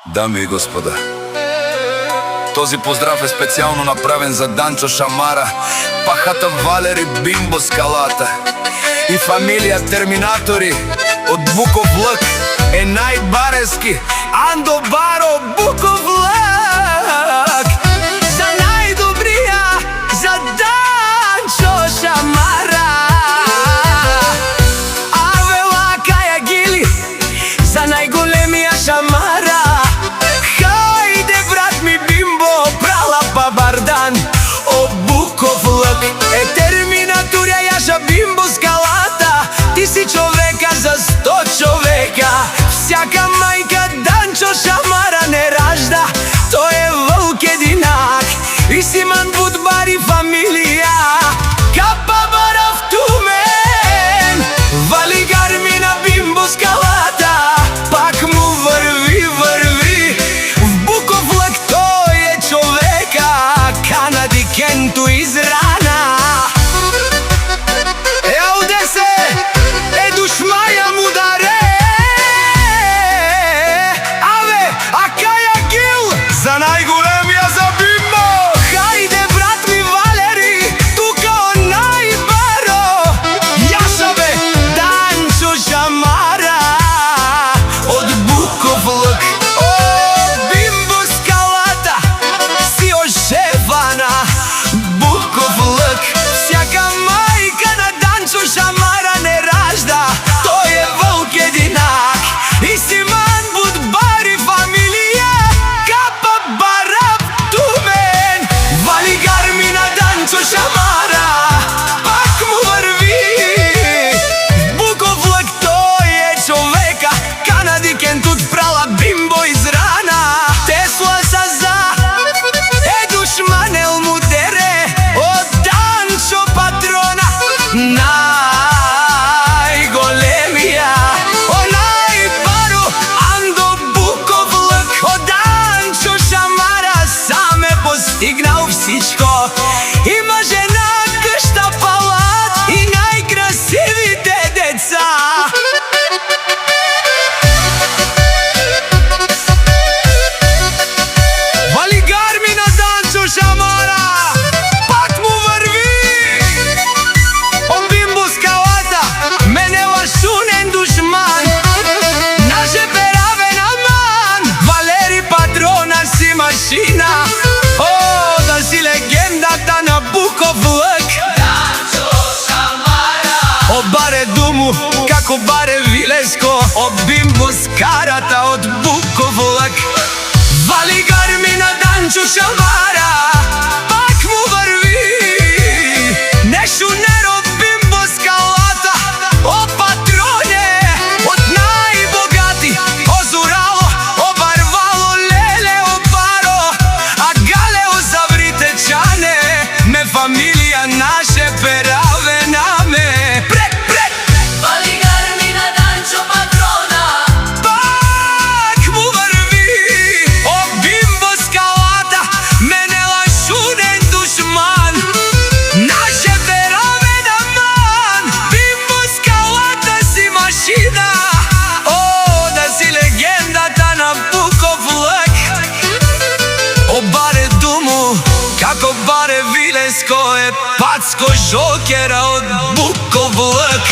Дами и господа, този поздрав е специално направен за Данчо Шамара, пахата Валери Бимбо Скалата и фамилия Терминатори от Буков лък е най-барески Андо Баро Буков лък. За най-добрия, за Данчо Шамара, Авела Каягили, за най-големия Шамара. Хайде брат ми Бимбо, прала па Бардан, о Буков лък е Терминаторя, Яша Бимбо Скалата. Ти си човека за 100 човека, всяка майка Данчо Шамара не ражда. Той е вълк единак и Симан Будбари фамилия. Капа бара в Тумен, вали гарми на Бимбо Скалата. Пак му върви, върви в Буков лък, той е човека, Канади Кенто израна. За най-големия за Бимбо! Хайде брат ми Валери, тука най-баро, Яша бе Данчо Шамара от Буков лък. О, Бимбо Скалата си ожевана, Буков лък. Всяка майка на Данчо Шамара не ражда. Той е вълк единак и Симан Будбари фамилия. Шамара, пак му върви в Буков лък, той е човека, Канади Кент отпрала Бимбо израна. Тесла са за душманел му дере от Данчо патрона, най-големия, о най-баро Андо Буков лък. О Данчо Шамара сам е постигнал всичко. Има жена, къща, палат и най-красивите деца. Вали гарми на Данчо Шамара, пак му върви. О Бимбо Скалата, менела шунен душман, наше перавен аман. Валери патрона си машина, о да си легендата на Буков лък. Данчо Шамара, О баре Думу, како баре Вилеско, о Бимбо Скарата от Буков лък. Вали гарми на Данчо Шамара, пак му върви. Нешунер от Бимбо Скалата, о патроне от най-богати, о Зорало, о Барвало, леле, о Баро, а Галео заврите чане, ме фамилия наше пераве наме. Прек, прек! вали гарми на Данчо патрона, Пак му върви. О Бимбо Скалата, менела шунен душман, наше пераве наман. Бимбо Скалата си машина, о да си легендата на Буков лък. О баре Думу, како баре Вилеско е Пацко Жокера от Буков лък.